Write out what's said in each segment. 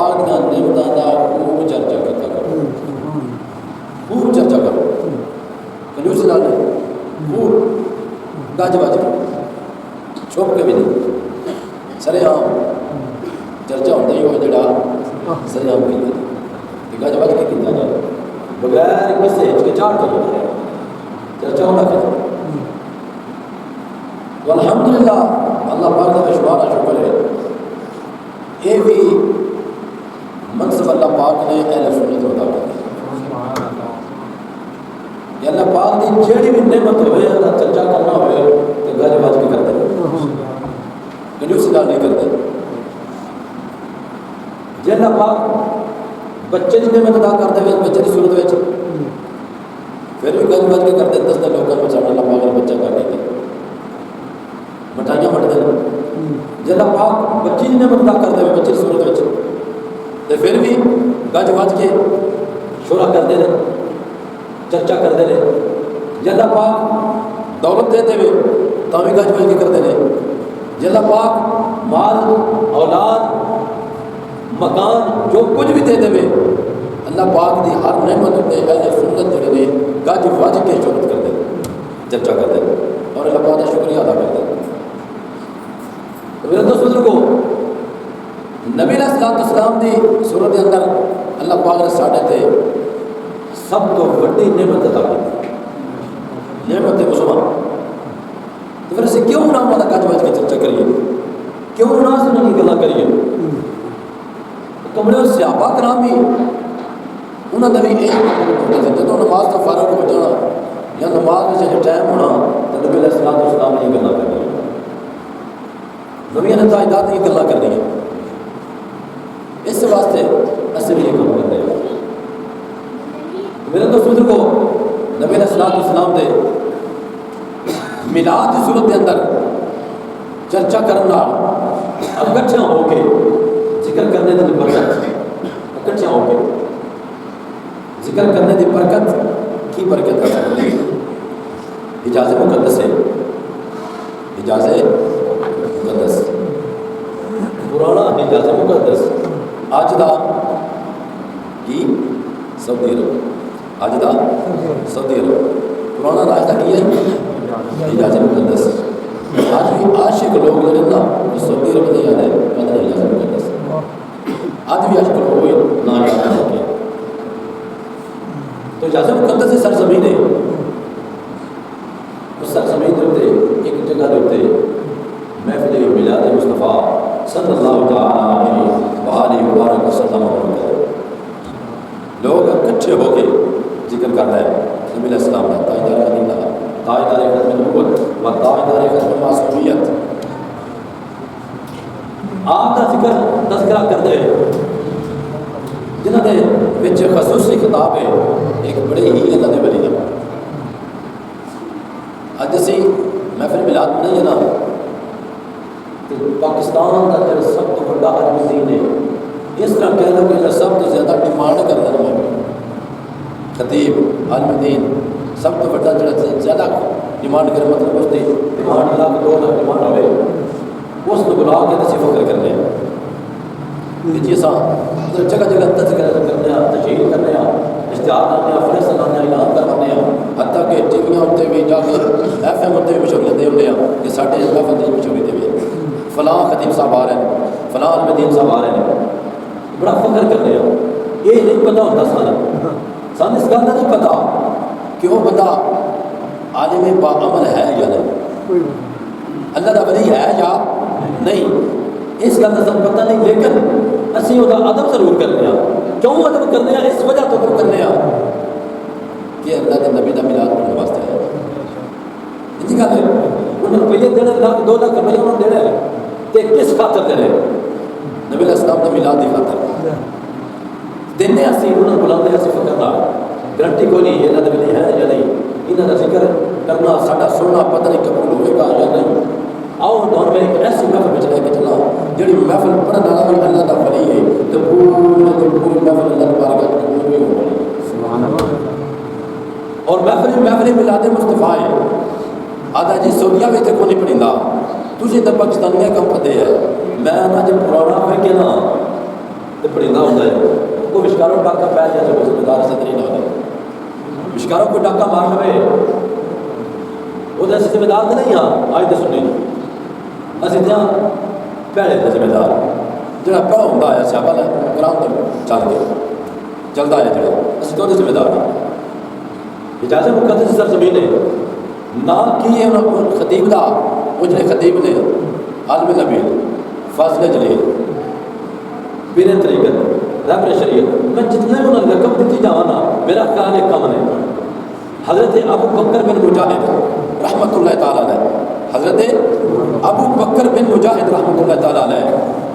پاک دیا نعمتوں کا خوب چرچا کیا کرو، خوب چرچا کرو، کنجوسی نال نہیں، خوب گج بج کے، چھپ کے بھی نہیں، سرے عام چرچا ہوتا ہی وہ جڑا سرے عام کیا گج بج کے کیا جائے بغیر کسی ہچکچاہٹ کے چرچا ہونا چاہیے۔ الحمدللہ اللہ پاک کا شکر شکر ہے، یہ بھی منصب اللہ پاک نے اہل سنت عطا کیا کہ اللہ پاک کی جیڑی بھی نعمت ہوئے اللہ چرچا کرنا ہوئے تو گج بج کے کرتے کنجوسی نال نہیں کرتے۔ جی اللہ پاک بچے کی نعمت ادا کرتے ہوئے بچے کی صورت میں پھر بھی گج بج کے کرتے دستے لوگوں کو ساڑھا اللہ پاک نے بچہ کر کے مٹھائیاں بنتے ہیں۔ جب پاک بچی نے بندہ کرتے ہوئے بچی صورت میں تو پھر بھی گج بج کے شورا کرتے رہے، چرچا کرتے رہے۔ جب پاک دولت دیتے ہوئے تو بھی گج بج کے کرتے رہے۔ جب پاک مال اولاد مکان جو کچھ بھی دیتے ہوئے اللہ پاک دی ہر نعمت ہوتے اہل سنت جڑے نے گج بج کے شرط کرتے چرچا کرتے اور اللہ پاک کا شکریہ ادا کرتے۔ میرے دوست بزرگو، نبی علیہ السلام دی صورت کے اندر اللہ پاک نے ساڈے تے سب تو بڑی نعمت عطا کی، نعمت عظمیٰ۔ تو پھر اسے کیوں نہ ہمارا گج بج کے چرچا کریے، کیوں نہ سننے کی گلا کریے؟ کمرے صحابہ کرام بھی انہوں نے بھی ایک ہوتا تھا جب نماز کا فارغ ہو جانا یا نماز میں ٹائم ہونا تو نبی علیہ السلام نے یہ گلا کرنی ہے، نبی نے تاجداد یہ گلا کرنی ہے۔ اس واسطے اصل یہ کام کرتے ہیں۔ میرے دوست بزرگو، نبی علیہ السلام دے میلاد کی صورت کے اندر چرچا کرنا اکٹھیاں ہو کے ذکر کرنے کی برکت، اکٹھیاں ہو کے ذکر کرنے کی برکت کی برکت ہے۔ اجازت مقدس ہے، اجازت مقدس، پرانا اجازت مقدس اج دا کی سعودی عرب، اج دا سعودی عرب، پرانا راج دا کی ہے اجازت مقدس۔ آج بھی عاشق لوگ جڑے نا سعودی عرب نہیں آتے پتہ نہیں اجازت مقدس، آج بھی عاشق لوگ ہوئے نہ جانا ہو کے تو اجازت مقدس سرزمین ہے۔ اس سرزمین کے اتنے ایک جگہ کے اتنے محفل میلاد مصطفیٰ صلی اللہ تعالیٰ علیہ مبارک وسلم ہوتا ہے، لوگ اکٹھے ہو کے ذکر کرتا ہے نبی علیہ السلام کا تاجدار مدینہ، تاجدار ختم نبوت و تاجدار ختم معصومیت، آپ کا ذکر تذکرہ کرتے ہیں جنہوں نے بچ خصوصی خطاب ہے ایک بڑے ہی اللہ دے ولی ہے۔ اج اسی محفل میلاد نہیں ہے نا تو پاکستان کا جو سب تو بڑا عالم دین ہے، اس طرح کہہ لو کہ سب تو زیادہ ڈیمانڈ کرتا ہے خطیب عالم دین، سب تو بڑا جو زیادہ ڈیمانڈ کرے مطلب اس کی ڈیمانڈ لاکھ 2 لاکھ ڈیمانڈ ہوئے اس کو بلا کے اسی فکر کرنے ہیں جی سا جگہ جگہ تذکرہ کرنے تشہیر کرنے اشتہار لانے فیصلہ لانے اعلان کروانے حتیٰ کہ ٹی ویاں اتنے بھی جا کے ایف ایم اتنے بھی مشہوریت دے ہونے کہ ساڈے محفل کی مشہوری دے فلاں خطیب صاحب آ رہے ہیں، فلاں المدین صاحب آ رہے ہیں، بڑا فخر کرنے یہ نہیں پتہ ہوتا سان اس گل کا نہیں پتا کہ وہ بندہ عالم باعمل ہے یا نہیں، اللہ کا ولی ہے یا نہیں، اس گل کا سب پتہ نہیں، لیکن اسی وہ ادب ضرور کرنے ہیں۔ کیوں ادب کرنے ہیں؟ اس وجہ تو ادب کرنے ہیں کہ اللہ کے نبی کا میلاد پڑھنے واسطے ہے۔ جی گل ہے انہوں نے روپیے دینے لاکھ 2 لاکھ روپیے انہوں نے دینا ہے تو کس خاطر دے رہے نبی علیہ السلام کا میلاد کی خاطر دینے اسی انہوں نے بلاتے اسی فکر نہ گارنٹی کوئی نہیں یہاں کے ولی ہے یا نہیں، یہاں کا ذکر کرنا ساڈا سننا پتہ نہیں قبول ہوئے گا یا نہیں۔ آؤ دور میں ایک ایسی محفل میں لے کے چلا جڑی محفل پڑھنے والا بھی اللہ کا ولی ہے تو پوری محفل اللہ تبارک و تعالی قبول ہوئی اور محفل میلاد مصطفیٰ ہے۔ آدھا جی سعودیہ بھی تے کوئی نہیں پڑھیندا تجھے تو پاکستانیاں کم پتہ ہے، میں نہ جب پرانا ہوئے کہ نا تو پڑھینا ہوتا ہے کوئی وشکاروں ڈاکہ پہ جائے تو ذمہ دار سے نہیں نہ ہو وشکاروں کو ڈاکہ مار لے وہ تو ایسے ذمہ دار تو نہیں ہاں آج تو سنی اسی تھے پہلے تو ذمہ دار جڑا پڑھا ہوتا ہے سیابا کرام تو چل کے چلتا ہے جڑا اسی تو ذمہ دار ہاں اجازت مقدس سر زمین ہے نہ کی ہے خطیب دا وہ جڑے خطیب نے عالم نبی فاضل جلیل پیر طریقت رہبر شریعت میں جتنے انہوں نے لقب دیتی جاؤں نا میرا خیال ایک کم ہے حضرت ابو بکر بن مجاہد رحمۃ اللہ تعالیٰ علیہ حضرت ابو بکر بن مجاہد رحمۃ اللہ تعالیٰ علیہ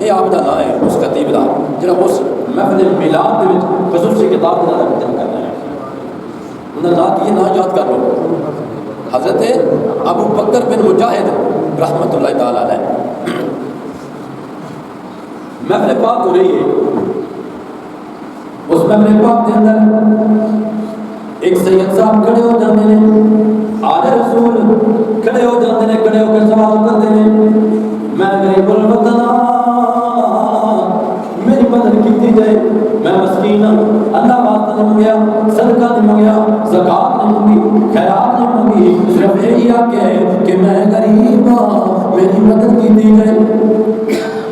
یہ آپ کا نام ہے اس خطیب کا جڑا اس محفل میلاد کے خصوصی کتاب کا نام کرنا ہے انہوں نے نام کی نام یاد کر لو حضرت ابو بکر بن مجاہد رحمۃ اللہ تعالیٰ علیہ محفل پاک ہو رہی ہے اس محفل پاک کے اندر ایک سید صاحب کھڑے ہو جاتے ہیں آل رسول کھڑے ہو جاتے ہیں کھڑے ہو کے سوال کرتے ہیں میں غریب الوطن میری مدد کی جائے میں مسکین اللہ واسطہ نہیں منگیا صدقہ نہیں منگیا زکات نہیں منگی خیرات نہیں منگی صرف یہی آکے ہے کہ میں غریب ہوں میری مدد کی جائے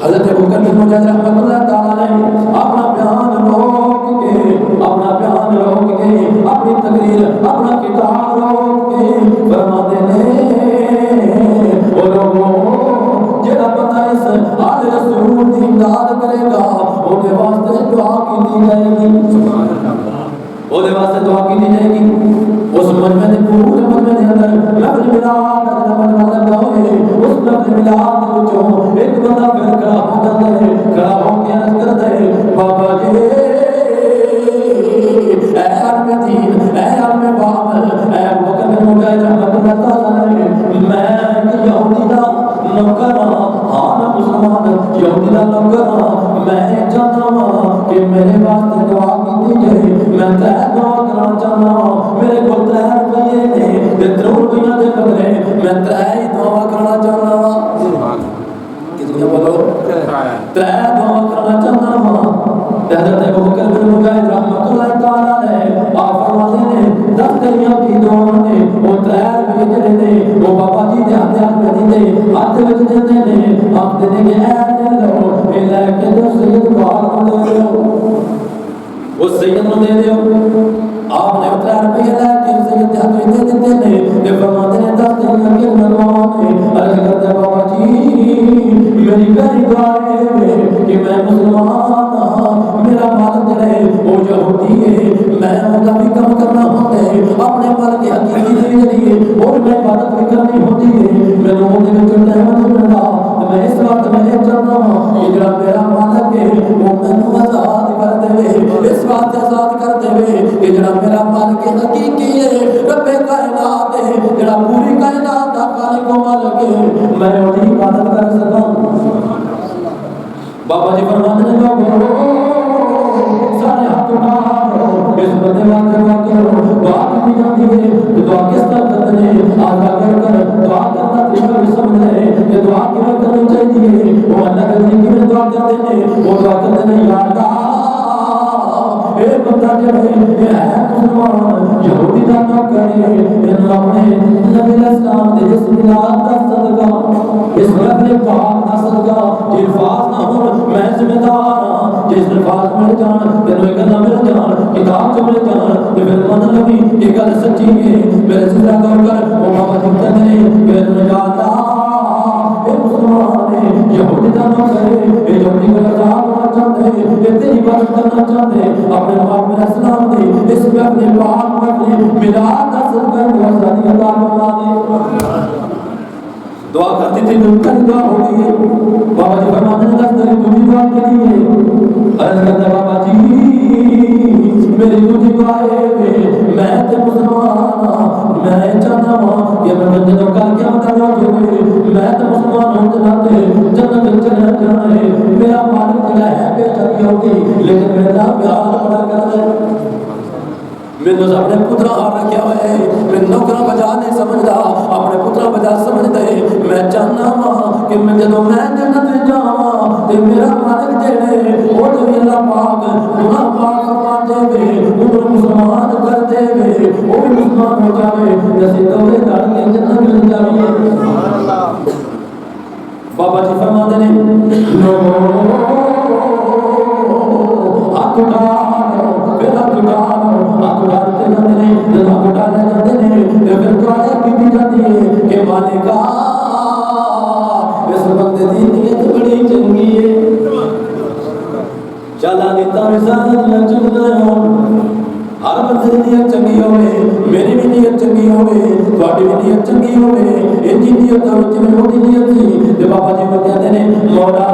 حضرت ابو بکر بن مجاہد رحمۃ اللہ تعالیٰ نے اپنا بیان روک کے اپنی تقریر اپنا کتاب روک کے فرماتے ہیں وہ لوگوں جڑا پتہ اس آل رسول کی امداد کرے گا وہ دے واسطے دعا کی جائے گی وہ دے واسطے دعا کی جائے گی اس مجمع نے پورے مجمع کے اندر لفظ ملاد مجمع لگا ہوئے اس لفظ ملاد وچوں ایک بندہ پھر کھڑا ہو جاتا ہے کھڑا ہو کے عرض کرتا ہے بابا جی اے عالم دین اے عالم بابل اے ابو بکر بن مجاہد رحمۃ اللہ تعالیٰ علیہ میں یہودی دا نوکر ہاں میں مسلمان یہودی دا نوکر ہاں میں چاہتا ہوں کہ میرے واسطے دعا کی جائے میں تیرے دعا کرنا چاہتا ہوں میرے کو 3 روپیے نے 3 روپیے دے بدلے میں تیرے دعا کرنا چاہتا ہوں کتنے بولو 3 دعا کرنا چاہتا ہوں حضرت ابو بکر بن مجاہد رحمۃ اللہ تعالیٰ علیہ آپ فرماتے ہیں 10 دریاں کی دعا نے وہ 3 روپیے جڑے نے وہ بابا جی دے ہاتھ میں دیتے ہاتھ وچ دیندے نے آپ دے کہ اے لو اے لے کے جو سید پاک کو دے دیو اس سید نو دے دیو آپ نے 3 روپیے لے کے سید دے ہاتھ میں دے دیتے نے کہ فرماتے ہیں 10 دریاں کی دعا نے عرض کرتے بابا جی میری پہلی دعا ہے کہ میں مسلمان میرا مالک جو ہے وہ یہودی ہے میں ان کا بھی کم کرنا ہوتا ہے اپنے مالک حقیقی کے ذریعے اور میں عبادت بھی کرنی ہوتی ہے میں لوگوں کے بچوں رحمت ملتا تو میں اس وقت میں یہ چاہتا ہوں کہ جڑا میرا مالک ہے وہ مینوں آزاد کر دے اس بات سے آزاد کر دے کہ جڑا میرا مالک حقیقی ہے رب کائنات ہے جڑا پوری کائنات کا خالق و مالک ہے میں ان کی عبادت کر سکوں بابا جی فرماتے ہیں سارے ہاتھ اٹھاؤ اس بندے دعا کرو دعا کی جاتی ہے دعا کس طرح کرتے ہیں آج کر دعا کرنا طریقہ بھی سمجھ رہے کہ دعا کیوں کرنی چاہیے وہ اللہ کے طریقے میں دعا کرتے ہیں وہ دعا کرتے ہیں یا اللہ اے بندہ جو ہے مسلمان یہودی دا نوکر ہے انہوں اپنے نبی الاسلام دے جس ملاد دا صدقہ اس رب پاک دا صدقہ جی الفاظ نہ ہوں میں ذمہ دار ہاں جس الفاظ مل جان تینوں ایک گل مل جان کتاب چ مل جان تو پھر من لگی یہ گل سچی ہے میرے سر غور کر وہ بابا جی کہتے ہیں کہ یا اللہ اے مسلمان ہے یہودی دا نوکر ہے اے یہودی کو آزاد ہونا چاہتے ہیں یہ تیری بات کرنا چاہتے ہیں اپنے باپ میرا اسلام دے اس میں اپنے باپ اپنے ملاد دا صدقہ کو آزادی عطا فرما دے دعا کرتی تھی نمکن دعا ہو گئی ہے بابا جی فرماتے ہیں 10 تیری دوسری دعا کے لیے عرض کرتا بابا جی میری دوسری دعا ہے میں تے مسلمان میں چاہتا ہوں کہ میں بندے تو کر کے مطلع جو میں تے مسلمان ہوں جناتے جنت چلے جانا ہے میرا مالک جگہ ہے بے چکی ہوگی لیکن میرا پیار بڑا کر دے میں تو اپنے پترا ہار رکھا ہوئے میں نوکرا بجا نہیں سمجھتا اپنے پترا بجا سمجھ دے میں چاہنا ہوں کہ میں جدو میں جنت جاواں تے میرا مالک جڑے وہ جو اللہ پاک گناہ پاک فرما دے وے وہ مسلمان کر دے وے وہ بھی مسلمان ہو جاوے جیسے دوے دار کے جنت مل جاوے سبحان اللہ بابا جی فرما دے ہاتھ اٹھاؤ پھر ہاتھ اٹھاتے جاتے ہیں جب ہاتھ اٹھانے جاتے ہیں تو پھر دعائیں کی جاتی ہے کہ مالکا اس بندے دی نیت بڑی چنگی ہے چلا نیتا مثال اللہ چنگا ہر بندے دی نیت چنگی ہوئے میری بھی نیت چنگی ہوئے تھوڑی بھی نیت چنگی ہوئے ان کی نیت ہوئے جنہیں وہ نیت تھی جو بابا جی وہ کہتے ہیں مولا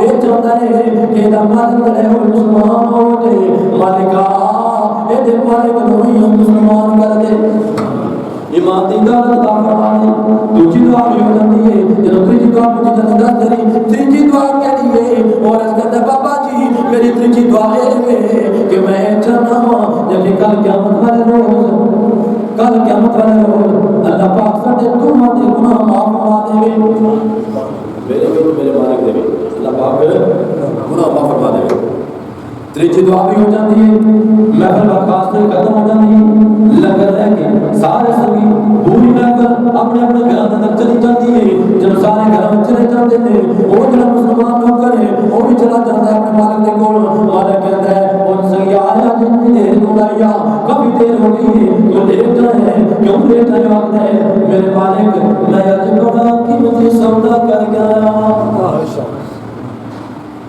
یہ چاہتا ہے کہ دا مالک رہے ہو مسلمان ہو جائے مالکا یہ دے مالک نوئی ہم مسلمان کر دے ایمان دی دولت عطا فرما دے دوسری دعا بھی ہو جاتی ہے جب تیجی دعا مجھے جلدی دس دری تیجی دعا کہہ دیئے اور اس کہتا ہے بابا جی میری تیجی دعا ہے کہ میں چاہنا ہوں جب کل قیامت والے روز اللہ پاک ساڈے تمہاں دے گناہ معاف فرما دے میرے بھی میرے مالک دے بھی اللہ پاک گناہ معاف فرما دے تیجی دعا بھی ہو جاتی ہے محفل برخاست ختم ہو جاتی ہے لنگر رہ کے سارے سبھی پوری محفل اپنے اپنے گھروں تک چلی جاتی ہے جب سارے گھروں چلے جاتے تھے وہ جڑا مسلمان لوگ کرے وہ بھی چلا جاتا ہے اپنے مالک کے کول مالک کہتا ہے ان سے آیا جتنی دیر کو آیا کبھی دیر ہو گئی ہے تو لیٹ ہے کیوں لیٹ ہے وقت ہے میرے مالک میں اج بڑا قیمتی سودا کر گیا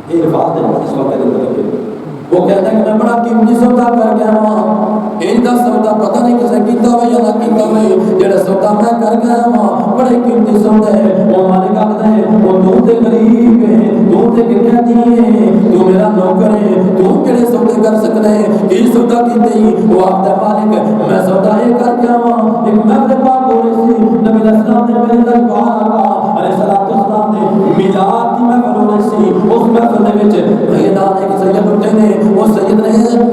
یہ الفاظ ہے اس وقت کے وہ کہتا ہے کہ میں بڑا قیمتی سودا کر گیا ہوں ان دا سودا پتہ نہیں کسے کیتا ہو یا نہ کیتا ہو جڑا سودا میں کر گیا ہوں بڑے قیمتی سودا ہے وہ مالک آتا ہے وہ تو تے قریب ہے تو تے کہتی ہے تو میرا نوکر ہے تو کیڑے سودے کر سکتا ہے یہ سودا کیتے ہی وہ آتا ہے مالک میں سودا یہ کر گیا ہوں ایک محفل پاک ہو رہی سی نبی علیہ السلام نے میرے دربار آقا علیہ السلام نے میلاد کی محفل ہو رہی سی اس محفل دے وچ میدان ایک سید اٹھے نے وہ سید نے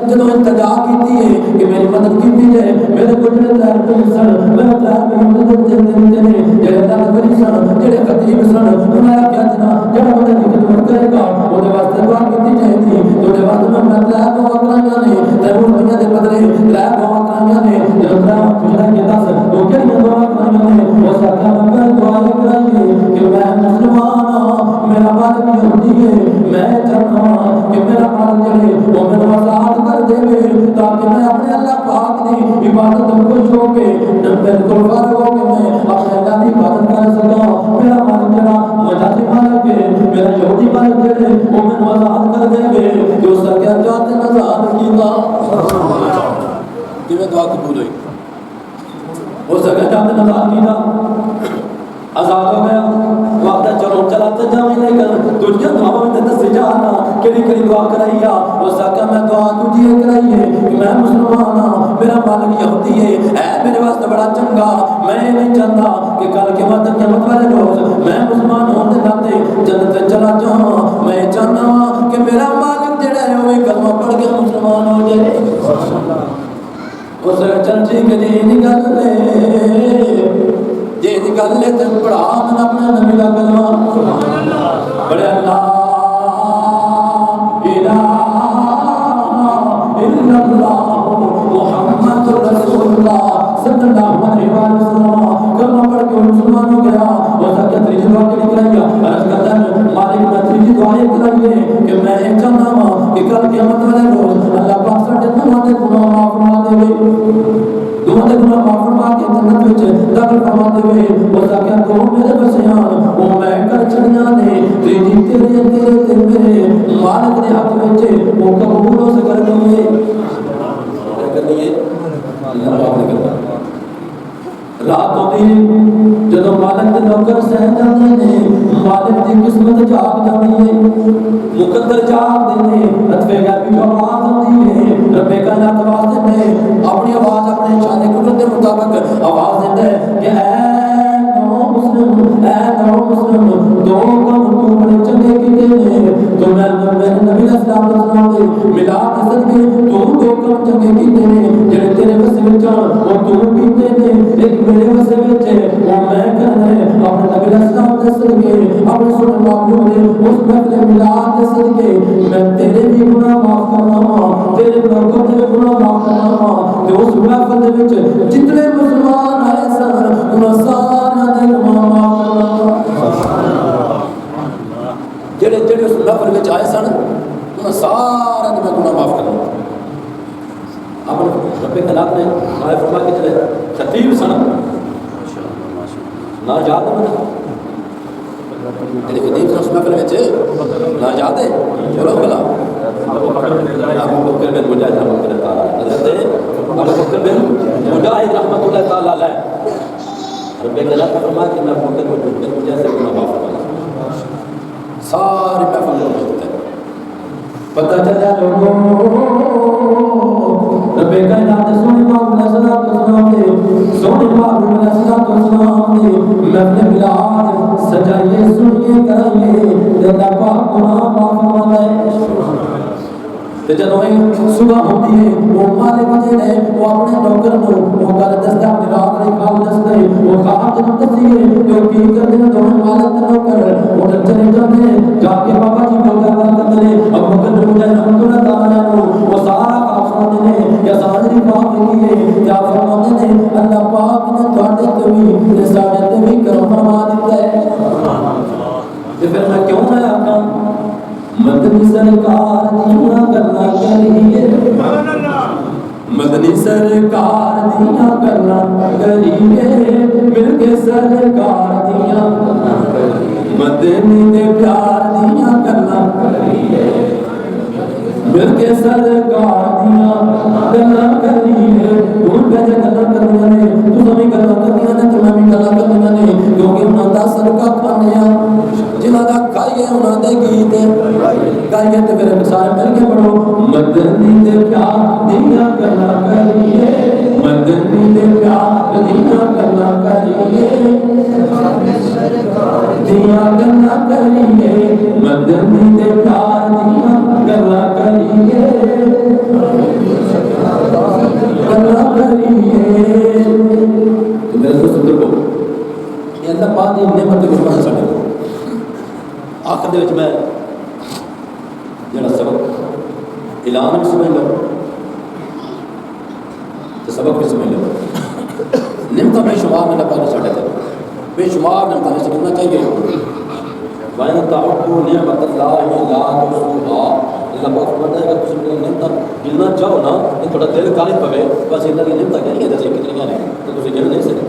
جدوں التجا کیتی ہے کہ میری مدد کیتی جائے میرے کو جڑے تیار پہ سن میں تیار پہ مدد دیتے نے جڑے اللہ کری سن جڑے خطیب سن انہاں کیا جنا جڑا مدد کی خدمت کرے گا او دے واسطے دعا کیتی جائے تھی تو دے واسطے میں تیار کو اکرامیاں نے تے روپیاں دے بدلے تیار کو اکرامیاں نے جڑا پچھڑا کے دس تو کہڑی دعا اکرامیاں نے وہ سکا میں دعا کرائیے کہ میں مسلمان ہوں میرا مالک یہودی ہے میں چاہتا ہوں کہ میرا مالک جڑے وہ میرے آزاد کر دے تاکہ میں اپنے اللہ پاک کی عبادت خوش ہو کے بالکل فارغ ہو کے میں اپنے اللہ کی عبادت کر سکا میرا مالک جڑا مجازی مالک ہے میرا یہودی مالک جڑے وہ میرے آزاد کر دے جو سکیا جاتے آزاد کیتا کہ میں دعا قبول ہوئی وہ سکیا جاتے آزاد کیتا آزاد ہو گیا وقت چلو چلاتے جاویں لیکن تجھے دعا میں دس جانا کیڑی کیڑی دعا کرائیا وہ سکا میں دعا تجھے کرائیے کہ میں مسلمان ہوں میرا مالک یہودی ہے اے میرے واسطے بڑا چنگا میں نہیں چاہتا کہ کل کے بعد قیامت والے روز میں مسلمان ہونے ناتے جنت چلا جاؤں میں چاہتا ہوں کہ میرا مالک جڑا ہے وہ کلمہ پڑھ کے مسلمان ہو جائے اس چل ٹھیک ہے جی نکل لے یہ نکل لے تو پڑھا من اپنا نبی کا کلمہ بڑے اللہ الہ الا اللہ محمد رسول اللہ صلی اللہ علیہ وسلم کلمہ پڑھ کے مسلمان ہو گیا وہ سکتا تیجی دعا کے نکلائیا عرض کرتا ہے مالک میں تیجی دعائیں کرائیے کہ میں ایک چاہتا ہوں کہ کل قیامت والے روز اللہ پاک ساڈے تمہارے گناہ معاف فرما دے تمہارے گناہ معاف فرما کے جنت وچ داخل فرما دے وہ سکتا تو میرے بسیان وہ میں کر چھڑیاں نے تیجی تیرے تے میرے مالک نے حق وچ وہ قبول ہو سکر دیے کر دیے اللہ پاک نے کرتا رات ہوتی جدو مالک کے نوکر سہ جاتے ہیں مالک کی قسمت جاگ جاتی ہے مقدر جاگ دینے اتفے غیبی جو آواز ہوتی ہے رب کائنات آواز دیتے ہیں اپنی آواز اپنے شان قدرت کے مطابق آواز دیتے ہیں کہ اے نو مسلم دو کم تو بڑے چنگے کیتے ہیں تو میں نبی علیہ السلام دے ملاد حسن کے تو دو کم چنگے کیتے ہیں جڑے تیرے وسے وچ وہ تو کیتے ہیں ایک میرے وسے وچ وہ میں کرنا ہے اپنے نبی علیہ السلام دے صدقے اپنے سونے سونے معبود نے اس محفل میلاد کے صدقے میں تیرے بھی گناہ معاف کرنا وا، تیرے برکت دے گناہ معاف کرنا وا، تے اس محفل دے وچ جتنے مسلمان آئے سن انہاں سارے دے گناہ معاف کرنا وا، جڑے جڑے اس محفل وچ آئے سن انہاں سارے دے گناہ معاف کرنا وا۔ اب رب کائنات نے آئے فرما کے چلے خطیب سن نہ یاد ہے تیرے خطیب سن اس محفل وچ نہ یاد ہے چلو بلا ابو بکر بن مجاہد رحمۃ اللہ تعالی حضرت ابو بکر بن مجاہد رحمۃ اللہ تعالی علیہ رب کائنات نے فرمایا کہ میں ابو بکر بن مجاہد سے گناہ معاف کروں، سارے محفل میں ہوتے ہیں پتہ چلا لوگوں رب کائنات نے سونے پاک علیہ الصلوۃ والسلام دے سونے پاک علیہ الصلوۃ والسلام دے محفل میلاد سجائیے سنیے کرائیے تے اللہ پاک گناہ معاف فرماتا ہے۔ تے جدوں صبح ہوتی ہے وہ مالک جڑے وہ اپنے نوکر نو وہ کر دستا اپنی رات دی کھال دستا ہے وہ خواب جنوں دسیے کہ کی کردے نے دونوں مالک تے نوکر وہ چلے جاندے جا کے بابا جی کو گل کردے اب مگر مجھے رحمت اللہ تعالی نے وہ سارا خواب سناتے ہیں یا ساری خواب کی ہے یا فرماتے ہیں اللہ پاک نے تواڈے تے بھی تے ساڈے تے بھی کرم فرما دیتا ہے۔ تے پھر میں کیوں نہ آکھاں مدنی سرکار دیاں گلاں کریے، مدنی سرکار دیاں گلاں کریے، مل کے سرکار دیاں مدنی دے پیار دیاں گلاں کریے، مل کے سرکار دیاں گلاں کریے۔ ہن پہ جے گلاں کردیاں نے تساں بھی گلاں کردیاں نے تے میں بھی گلاں کردیاں نے کیونکہ انہاں دا صدقہ کھانے آ جنہاں دا کھائیے انہاں دے گیت گائیے تے پھر سارے مل کے پڑھو مدنی دے پیار دیاں گلاں کریے، مدنی دے پیار دیاں گلاں کریے، دیاں گلاں کریے، مدنی دے پیار دیاں گلاں کریے، گلاں کریے۔ تو میرے دوست بزرگو یہ اللہ پاک دی نعمت تے قربان ساڈے آخر دے وچ میں جڑا سبق اعلان بھی سمجھ لو تو سبق بھی سمجھ لو نعمتاں بے شمار اللہ پاک نے ساڈے تے بے شمار نعمتاں نے سمجھنا چاہیے وَإِن تَعُدُّوا نِعْمَتَ اللَّهِ لَا تُحْصُوهَا اللہ پاک فرماتا ہے کہ تسی میری نعمتاں گننا چاہو نا یہ تھوڑا دل کالی پوے بس انہاں دی نعمتاں کہڑیاں دسے کتنیاں نے تو تسی گن نہیں سکتے